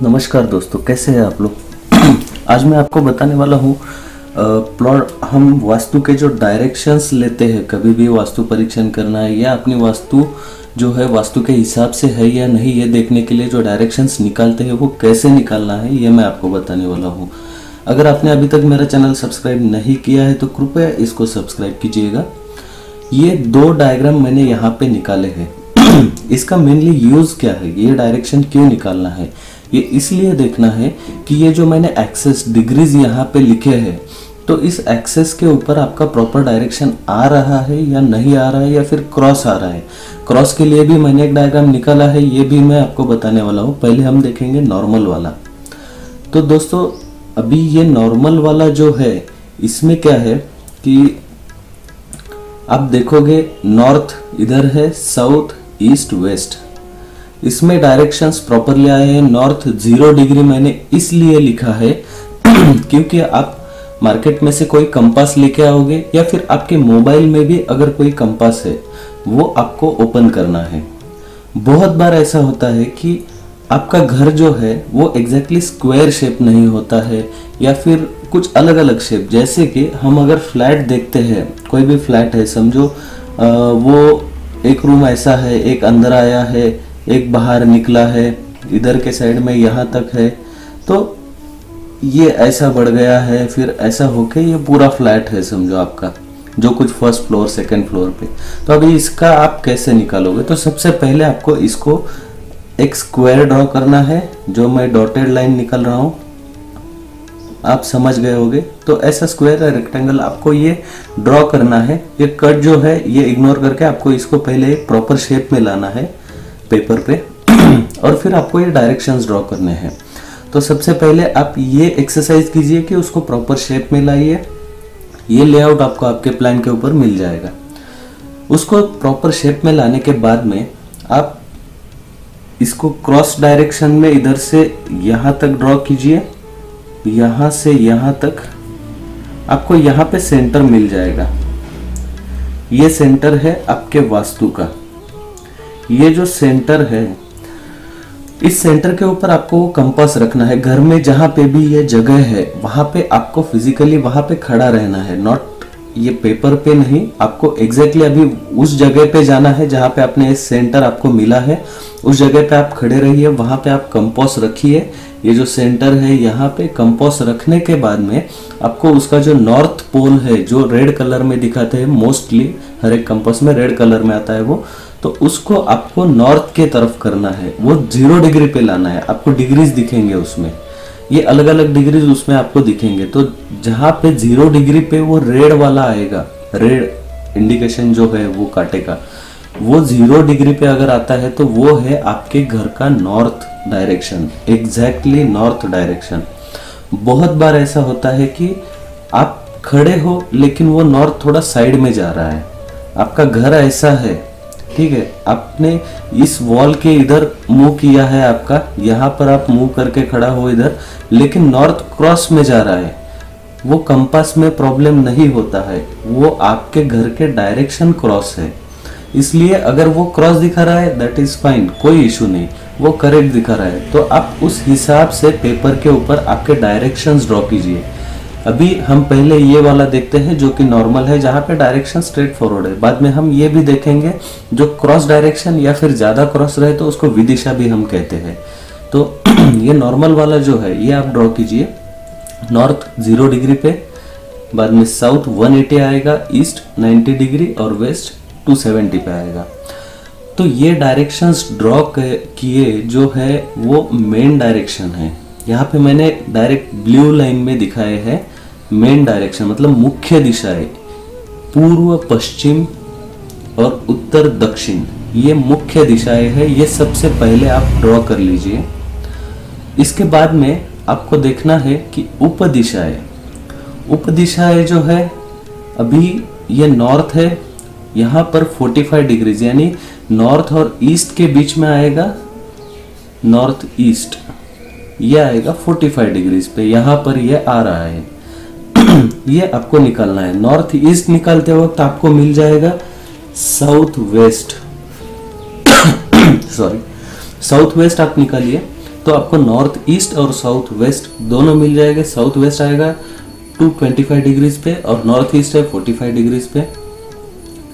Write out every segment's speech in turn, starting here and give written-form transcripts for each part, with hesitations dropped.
नमस्कार दोस्तों, कैसे हैं आप लोग। आज मैं आपको बताने वाला हूँ प्लॉट हम वास्तु के जो डायरेक्शंस लेते हैं, कभी भी वास्तु परीक्षण करना है या अपनी वास्तु जो है वास्तु के हिसाब से है या नहीं, ये देखने के लिए जो डायरेक्शंस निकालते हैं वो कैसे निकालना है, ये मैं आपको बताने वाला हूँ। अगर आपने अभी तक मेरा चैनल सब्सक्राइब नहीं किया है तो कृपया इसको सब्सक्राइब कीजिएगा। ये दो डायग्राम मैंने यहाँ पे निकाले हैं। इसका मेनली यूज़ क्या है, ये डायरेक्शन क्यों निकालना है, ये इसलिए देखना है कि ये जो मैंने एक्सेस डिग्रीज यहाँ पे लिखे हैं, तो इस एक्सेस के ऊपर आपका प्रॉपर डायरेक्शन आ रहा है या नहीं आ रहा है, या फिर क्रॉस आ रहा है। क्रॉस के लिए भी मैंने एक डायग्राम निकाला है, ये भी मैं आपको बताने वाला हूँ। पहले हम देखेंगे नॉर्मल वाला। तो दोस्तों अभी ये नॉर्मल वाला जो है, इसमें क्या है कि आप देखोगे नॉर्थ इधर है, साउथ ईस्ट वेस्ट, इसमें डायरेक्शंस प्रॉपरली आए हैं। नॉर्थ 0 डिग्री मैंने इसलिए लिखा है क्योंकि आप मार्केट में से कोई कंपास लेके आओगे या फिर आपके मोबाइल में भी अगर कोई कंपास है वो आपको ओपन करना है। बहुत बार ऐसा होता है कि आपका घर जो है वो एग्जैक्टली स्क्वायर शेप नहीं होता है या फिर कुछ अलग अलग शेप। जैसे कि हम अगर फ्लैट देखते हैं, कोई भी फ्लैट है, समझो वो एक रूम ऐसा है, एक अंदर आया है, एक बाहर निकला है, इधर के साइड में यहाँ तक है, तो ये ऐसा बढ़ गया है, फिर ऐसा होके ये पूरा फ्लैट है समझो आपका, जो कुछ फर्स्ट फ्लोर सेकंड फ्लोर पे। तो अभी इसका आप कैसे निकालोगे, तो सबसे पहले आपको इसको एक स्क्वायर ड्रॉ करना है, जो मैं डॉटेड लाइन निकल रहा हूँ, आप समझ गए होंगे। तो ऐसा स्क्वायर या रेक्टेंगल आपको ये ड्रॉ करना है। ये कट जो है ये इग्नोर करके आपको इसको पहले एक प्रॉपर शेप में लाना है पेपर पे और फिर आपको ये डायरेक्शंस ड्रॉ करने हैं। तो सबसे पहले आप ये एक्सरसाइज कीजिए कि उसको प्रॉपर शेप में लाइए। ये लेआउट आपको आपके प्लान के ऊपर मिल जाएगा। उसको प्रॉपर शेप में लाने के बाद में आप इसको क्रॉस डायरेक्शन में इधर से यहाँ तक ड्रॉ कीजिए, यहाँ से यहाँ तक। आपको यहाँ पे सेंटर मिल जाएगा। ये सेंटर है आपके वास्तु का। ये जो सेंटर है, इस सेंटर के ऊपर आपको वो कंपास रखना है। घर में जहां पे भी ये जगह है वहां पे आपको फिजिकली वहां पे खड़ा रहना है, नॉट ये पेपर पे नहीं। आपको एग्जैक्टली अभी उस जगह पे जाना है जहां पे आपने इस सेंटर आपको मिला है, उस जगह पे आप खड़े रहिए, वहां पे आप कंपास रखिए। ये जो सेंटर है यहाँ पे कंपास रखने के बाद में आपको उसका जो नॉर्थ पोल है, जो रेड कलर में दिखाते हैं, मोस्टली हर एक कंपास में रेड कलर में आता है वो, तो उसको आपको नॉर्थ के तरफ करना है। वो 0 डिग्री पे लाना है। आपको डिग्रीज दिखेंगे उसमें, ये अलग अलग डिग्रीज उसमें आपको दिखेंगे। तो जहाँ पे 0 डिग्री पे वो रेड वाला आएगा, रेड इंडिकेशन जो है वो काटेगा, वो 0 डिग्री पे अगर आता है तो वो है आपके घर का north direction, exactly north direction. बहुत बार ऐसा होता है कि आप खड़े हो लेकिन वो नॉर्थ थोड़ा साइड में जा रहा है। आपका घर ऐसा है, ठीक है, आपने इस वॉल के इधर मुंह किया है, आपका यहाँ पर आप मुंह करके खड़ा हो इधर, लेकिन नॉर्थ क्रॉस में जा रहा है। वो कंपास में प्रॉब्लम नहीं होता है, वो आपके घर के डायरेक्शन क्रॉस है। इसलिए अगर वो क्रॉस दिखा रहा है दैट इज फाइन, कोई इशू नहीं, वो करेक्ट दिखा रहा है। तो आप उस हिसाब से पेपर के ऊपर आपके डायरेक्शंस ड्रॉ कीजिए। अभी हम पहले ये वाला देखते हैं जो कि नॉर्मल है, जहाँ पे डायरेक्शन स्ट्रेट फॉरवर्ड है। बाद में हम ये भी देखेंगे जो क्रॉस डायरेक्शन या फिर ज़्यादा क्रॉस रहे तो उसको विदिशा भी हम कहते हैं। तो ये नॉर्मल वाला जो है ये आप ड्रॉ कीजिए। नॉर्थ 0 डिग्री पे, बाद में साउथ 180 आएगा, ईस्ट 90 डिग्री और वेस्ट 270 पे आएगा। तो ये डायरेक्शंस ड्रॉ किए जो है वो मेन डायरेक्शन है। यहाँ पे मैंने डायरेक्ट ब्लू लाइन में दिखाए हैं मेन डायरेक्शन, मतलब मुख्य दिशाएं, पूर्व पश्चिम और उत्तर दक्षिण, ये मुख्य दिशाएं है। ये सबसे पहले आप ड्रॉ कर लीजिए। इसके बाद में आपको देखना है कि उपदिशाएं, उपदिशाएं जो है, अभी ये नॉर्थ है, यहाँ पर 45 डिग्रीज, यानी नॉर्थ और ईस्ट के बीच में आएगा नॉर्थ ईस्ट, ये आएगा 45 डिग्रीज पे, यहाँ पर ये आ रहा है। ये आपको निकालना है। नॉर्थ ईस्ट निकालते वक्त आपको मिल जाएगा south west, sorry south west आप निकालिए। तो आपको नॉर्थ ईस्ट और साउथ वेस्ट दोनों मिल जाएंगे। साउथ वेस्ट आएगा 225 डिग्रीज पे और नॉर्थ ईस्ट है 45 डिग्रीज पे।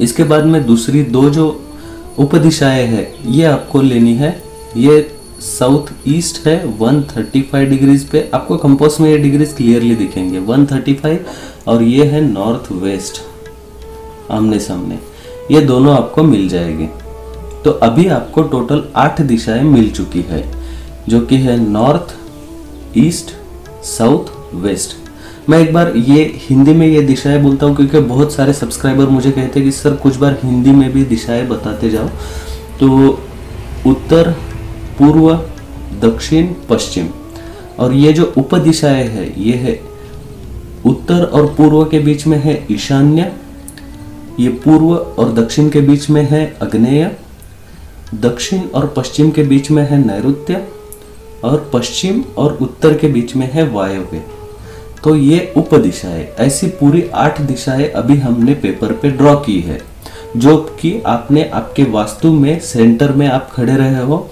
इसके बाद में दूसरी दो जो उपदिशाएं है ये आपको लेनी है। ये साउथ ईस्ट है 135 डिग्रीज पे, आपको कंपास में ये डिग्रीज क्लियरली दिखेंगे 135, और ये है नॉर्थ वेस्ट आमने सामने, ये दोनों आपको मिल जाएगी। तो अभी आपको टोटल 8 दिशाएं मिल चुकी है, जो कि है नॉर्थ, ईस्ट, साउथ, वेस्ट। मैं एक बार ये हिंदी में ये दिशाएं बोलता हूँ क्योंकि बहुत सारे सब्सक्राइबर मुझे कहते हैं कि सर कुछ बार हिंदी में भी दिशाएं बताते जाओ। तो उत्तर, पूर्व, दक्षिण, पश्चिम, और ये जो उपदिशाएं है ये है उत्तर और पूर्व के बीच में है ईशान्य, ये पूर्व और दक्षिण के बीच में है आग्नेय, दक्षिण और पश्चिम के बीच में है नैऋत्य, और पश्चिम और उत्तर के बीच में है वायव्य। तो ये उपदिशाएं, ऐसी पूरी 8 दिशाएं अभी हमने पेपर पे ड्रॉ की है, जो कि आपने आपके वास्तु में सेंटर में आप खड़े रहे हो,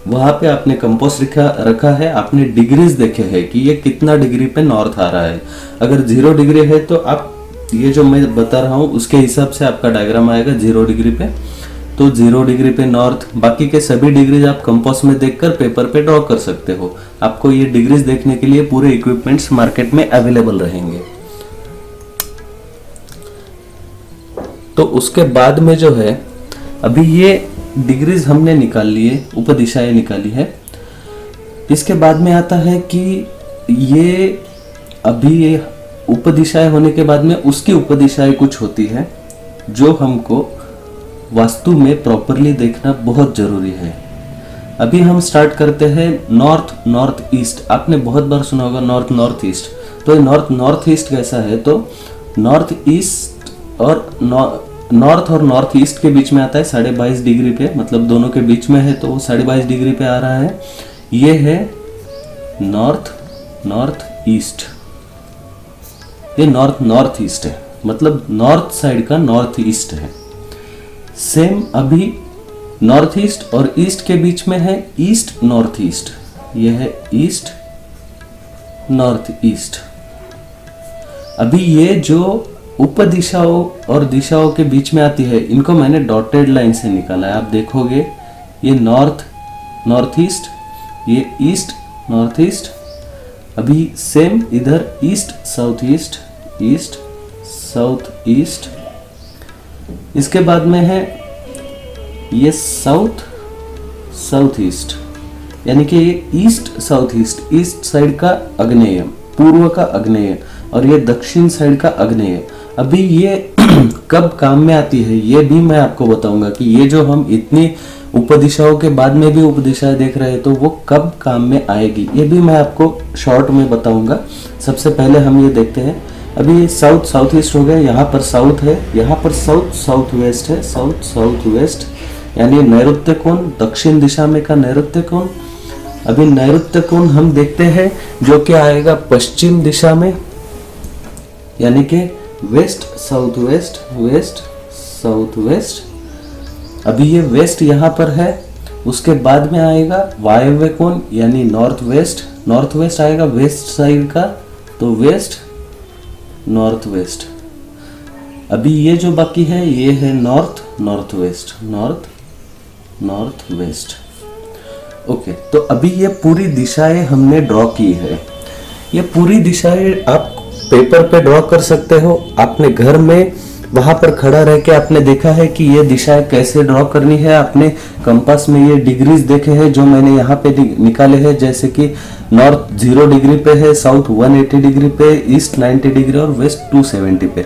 वहां पे आपने कंपास रखा है, आपने डिग्रीज देखे हैं कि ये कितना डिग्री पे नॉर्थ आ रहा है। अगर 0 डिग्री है तो आप ये जो मैं बता रहा हूँ उसके हिसाब से आपका डायग्राम आएगा 0 डिग्री पे, तो 0 डिग्री पे नॉर्थ। बाकी के सभी डिग्रीज आप कंपास में देखकर पेपर पे ड्रॉ कर सकते हो। आपको ये डिग्रीज देखने के लिए पूरे इक्विपमेंट्स मार्केट में अवेलेबल रहेंगे। तो उसके बाद में जो है अभी ये डिग्रीज हमने निकाल लिए, उपदिशाएं निकाली है। इसके बाद में आता है कि ये अभी ये उपदिशाएं होने के बाद में उसकी उपदिशाएं कुछ होती है जो हमको वास्तु में प्रॉपरली देखना बहुत जरूरी है। अभी हम स्टार्ट करते हैं नॉर्थ, नॉर्थ ईस्ट। आपने बहुत बार सुना होगा नॉर्थ, नॉर्थ ईस्ट। तो नॉर्थ ईस्ट कैसा है, तो नॉर्थ ईस्ट और नॉर्थ और नॉर्थ ईस्ट के बीच में आता है 22.5 डिग्री पे, मतलब दोनों के बीच में है तो वो 22.5 डिग्री पे आ रहा है। ये है नॉर्थ, नॉर्थ ईस्ट, ये नॉर्थ, नॉर्थ ईस्ट है, मतलब नॉर्थ साइड का नॉर्थ ईस्ट है। सेम अभी नॉर्थ ईस्ट और ईस्ट के बीच में है ईस्ट, नॉर्थ ईस्ट, यह है ईस्ट, नॉर्थ ईस्ट। अभी ये जो उपदिशाओं और दिशाओं के बीच में आती है, इनको मैंने डॉटेड लाइन से निकाला है। आप देखोगे ये नॉर्थ, नॉर्थ ईस्ट, ये ईस्ट, नॉर्थ ईस्ट। अभी सेम इधर east, south east, east, south east. इसके बाद में है ये साउथ, साउथ ईस्ट, यानी कि ये east, south east, east side का आग्नेय, पूर्व का आग्नेय, और ये दक्षिण साइड का आग्नेय। अभी ये कब काम में आती है ये भी मैं आपको बताऊंगा कि ये जो हम इतनी उपदिशाओं के बाद में भी उपदिशाएं देख रहे हैं तो वो कब काम में आएगी, ये भी मैं आपको शॉर्ट में बताऊंगा। सबसे पहले हम ये देखते हैं। अभी साउथ, साउथ ईस्ट हो गया, यहाँ पर साउथ है, यहाँ पर साउथ, साउथ वेस्ट है, साउथ, साउथ वेस्ट, यानी नैऋत्य कोण, दक्षिण दिशा में का नैऋत्य कोण। अभी नैऋत्य कोण हम देखते हैं जो कि आएगा पश्चिम दिशा में, यानी कि west, south west, west, south west. अभी ये वेस्ट यहाँ पर है। उसके बाद में आएगा वायव्य कोण, यानी नॉर्थ वेस्ट, नॉर्थ वेस्ट आएगा वेस्ट साइड का, तो वेस्ट, नॉर्थ वेस्ट। अभी ये जो बाकी है ये है north, north west, north, north west. Okay, तो अभी ये पूरी दिशाएं हमने ड्रॉ की है। ये पूरी दिशाएं आप पेपर पे ड्रॉ कर सकते हो। आपने घर में वहां पर खड़ा रह के आपने देखा है कि ये दिशाएं कैसे ड्रॉ करनी है। आपने कंपास में ये डिग्रीज देखे हैं जो मैंने यहाँ पे निकाले हैं, जैसे कि नॉर्थ 0 डिग्री पे है, साउथ 180 डिग्री पे, ईस्ट 90 डिग्री और वेस्ट 270 पे।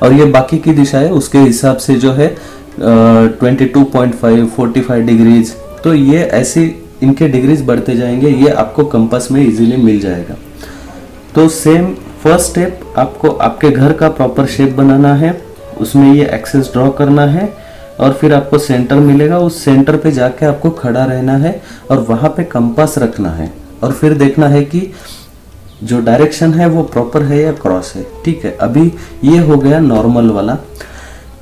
और ये बाकी की दिशाएं उसके हिसाब से जो है 22.5, 45 डिग्रीज। तो ये ऐसे इनके डिग्रीज बढ़ते जाएंगे, ये आपको कंपास में इजीली मिल जाएगा। तो सेम फर्स्ट स्टेप, आपको आपके घर का प्रॉपर शेप बनाना है, उसमें ये एक्सेस ड्रॉ करना है और फिर आपको सेंटर मिलेगा। उस सेंटर पे जाके आपको खड़ा रहना है और वहां पे कंपास रखना है और फिर देखना है कि जो डायरेक्शन है वो प्रॉपर है या क्रॉस है। ठीक है, अभी ये हो गया नॉर्मल वाला।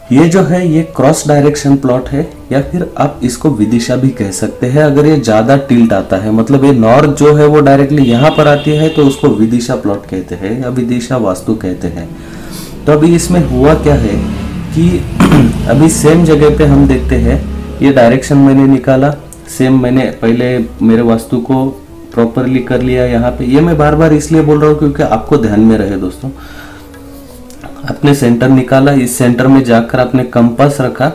ये जो है ये क्रॉस डायरेक्शन प्लॉट है, या फिर आप इसको विदिशा भी कह सकते हैं अगर ये ज्यादा टिल्ट आता है, मतलब ये नॉर्थ जो है वो डायरेक्टली यहाँ पर आती है तो उसको विदिशा प्लॉट कहते हैं या विदिशा वास्तु कहते हैं। तो अभी इसमें हुआ क्या है कि अभी सेम जगह पे हम देखते हैं, ये डायरेक्शन मैंने निकाला, सेम मैंने पहले मेरे वास्तु को प्रॉपरली कर लिया यहाँ पे। ये मैं बार बार इसलिए बोल रहा हूँ क्योंकि आपको ध्यान में रहे दोस्तों। आपने सेंटर निकाला, इस सेंटर में जाकर आपने कंपास रखा,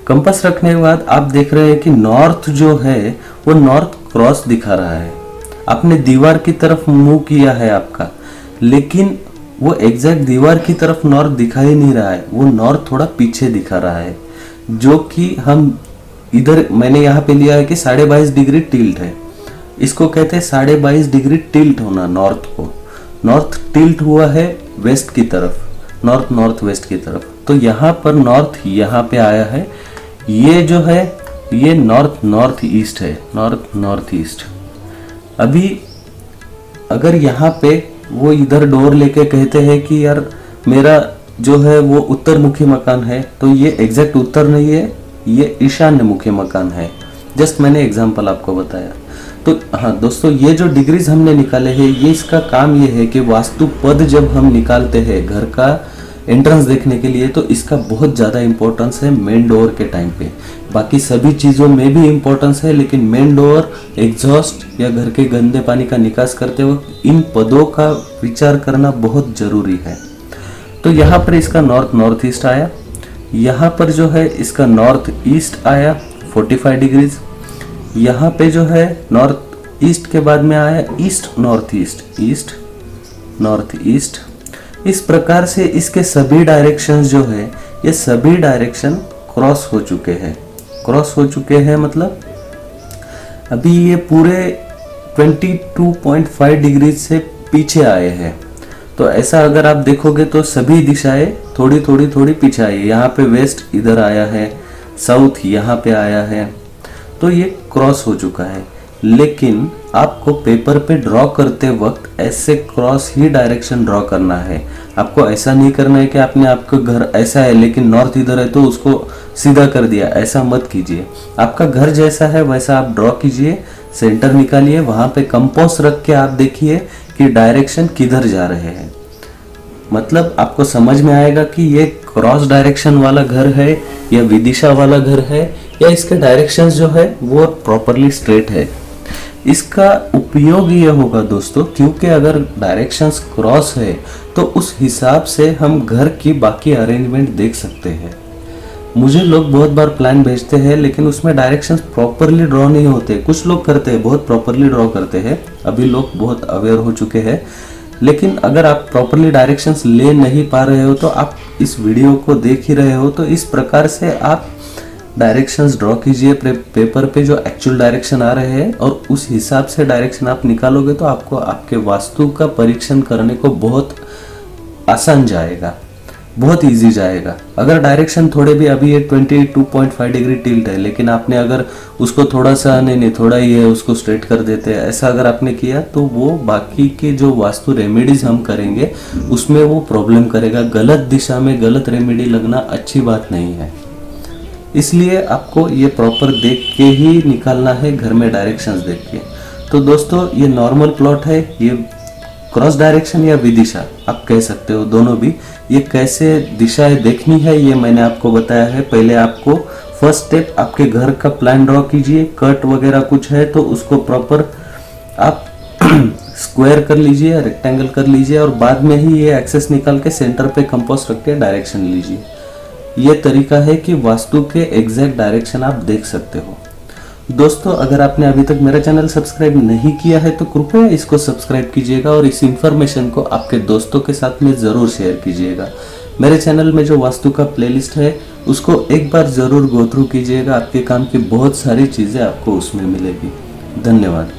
कंपास रखने के बाद आप देख रहे हैं कि नॉर्थ जो है वो नॉर्थ क्रॉस दिखा रहा है। आपने दीवार की तरफ मुंह किया है आपका, लेकिन वो एग्जैक्ट दीवार की तरफ नॉर्थ दिखा ही नहीं रहा है, वो नॉर्थ थोड़ा पीछे दिखा रहा है, जो कि हम इधर मैंने यहाँ पे लिया है कि 22.5 डिग्री टिल्ट है। इसको कहते हैं 22.5 डिग्री टिल्ट होना नॉर्थ को। नॉर्थ टिल्ट हुआ है वेस्ट की तरफ, नॉर्थ नॉर्थ वेस्ट की तरफ। तो यहाँ पर नॉर्थ यहाँ पे आया है, ये जो है ये नॉर्थ नॉर्थ ईस्ट है, नॉर्थ नॉर्थ ईस्ट। अभी अगर यहाँ पे वो इधर डोर लेके कहते हैं कि यार मेरा जो है वो उत्तर मुखी मकान है, तो ये एग्जैक्ट उत्तर नहीं है, ये ईशान्य मुखी मकान है। जस्ट मैंने एग्जांपल आपको बताया। तो हाँ दोस्तों, ये जो डिग्रीज हमने निकाले हैं, ये इसका काम ये है कि वास्तु पद जब हम निकालते हैं घर का एंट्रेंस देखने के लिए, तो इसका बहुत ज़्यादा इंपॉर्टेंस है मेन डोर के टाइम पे। बाकी सभी चीज़ों में भी इंपॉर्टेंस है, लेकिन मेन डोर, एग्जॉस्ट या घर के गंदे पानी का निकास करते वक्त इन पदों का विचार करना बहुत ज़रूरी है। तो यहाँ पर इसका नॉर्थ नॉर्थ ईस्ट आया, यहाँ पर जो है इसका नॉर्थ ईस्ट आया 45 डिग्रीज, यहाँ पे जो है नॉर्थ ईस्ट के बाद में आया east north east, east north east. इस प्रकार से इसके सभी डायरेक्शंस जो है ये सभी डायरेक्शन क्रॉस हो चुके हैं, क्रॉस हो चुके हैं, मतलब अभी ये पूरे 22.5 डिग्री से पीछे आए हैं। तो ऐसा अगर आप देखोगे तो सभी दिशाएं थोड़ी थोड़ी थोड़ी पीछे आई है। यहाँ पे वेस्ट इधर आया है, साउथ यहाँ पे आया है, तो ये क्रॉस हो चुका है। लेकिन आपको पेपर पे ड्रॉ करते वक्त ऐसे क्रॉस ही डायरेक्शन ड्रॉ करना है। आपको ऐसा नहीं करना है कि आपने आपका घर ऐसा है लेकिन नॉर्थ इधर है तो उसको सीधा कर दिया, ऐसा मत कीजिए। आपका घर जैसा है वैसा आप ड्रॉ कीजिए, सेंटर निकालिए, वहां पे कंपास रख के आप देखिए कि डायरेक्शन किधर जा रहे हैं। मतलब आपको समझ में आएगा कि ये क्रॉस डायरेक्शन वाला घर है या विदिशा वाला घर है, या इसके डायरेक्शंस जो है वो प्रॉपरली स्ट्रेट है। इसका उपयोग ये होगा दोस्तों, क्योंकि अगर डायरेक्शंस क्रॉस है तो उस हिसाब से हम घर की बाकी अरेंजमेंट देख सकते हैं। मुझे लोग बहुत बार प्लान भेजते हैं लेकिन उसमें डायरेक्शंस प्रॉपरली ड्रॉ नहीं होते। कुछ लोग करते हैं, बहुत प्रॉपरली ड्रॉ करते हैं, अभी लोग बहुत अवेयर हो चुके हैं। लेकिन अगर आप प्रॉपरली डायरेक्शंस ले नहीं पा रहे हो तो आप इस वीडियो को देख ही रहे हो, तो इस प्रकार से आप डायरेक्शंस ड्रॉ कीजिए पेपर पे जो एक्चुअल डायरेक्शन आ रहे हैं, और उस हिसाब से डायरेक्शन आप निकालोगे तो आपको आपके वास्तु का परीक्षण करने को बहुत आसान जाएगा, बहुत इजी जाएगा। अगर डायरेक्शन थोड़े भी, अभी ये 22.5 डिग्री टिल्ट है, लेकिन आपने अगर उसको थोड़ा सा नहीं थोड़ा ही है उसको स्ट्रेट कर देते हैं, ऐसा अगर आपने किया तो वो बाकी के जो वास्तु रेमेडीज हम करेंगे उसमें वो प्रॉब्लम करेगा। गलत दिशा में गलत रेमेडी लगना अच्छी बात नहीं है, इसलिए आपको ये प्रॉपर देख के ही निकालना है, घर में डायरेक्शंस देख के। तो दोस्तों ये नॉर्मल प्लॉट है, ये क्रॉस डायरेक्शन या विदिशा आप कह सकते हो, दोनों भी। ये कैसे दिशाएं देखनी है ये मैंने आपको बताया है। पहले आपको फर्स्ट स्टेप आपके घर का प्लान ड्रॉ कीजिए, कट वगैरह कुछ है तो उसको प्रॉपर आप स्क्वायर कर लीजिए, रेक्टेंगल कर लीजिए, और बाद में ही ये एक्सेस निकाल के सेंटर पे कंपास रख के डायरेक्शन लीजिए। ये तरीका है कि वास्तु के एग्जैक्ट डायरेक्शन आप देख सकते हो। दोस्तों अगर आपने अभी तक मेरा चैनल सब्सक्राइब नहीं किया है तो कृपया इसको सब्सक्राइब कीजिएगा और इस इंफॉर्मेशन को आपके दोस्तों के साथ में ज़रूर शेयर कीजिएगा। मेरे चैनल में जो वास्तु का प्लेलिस्ट है उसको एक बार ज़रूर गो थ्रू कीजिएगा, आपके काम की बहुत सारी चीज़ें आपको उसमें मिलेगी। धन्यवाद।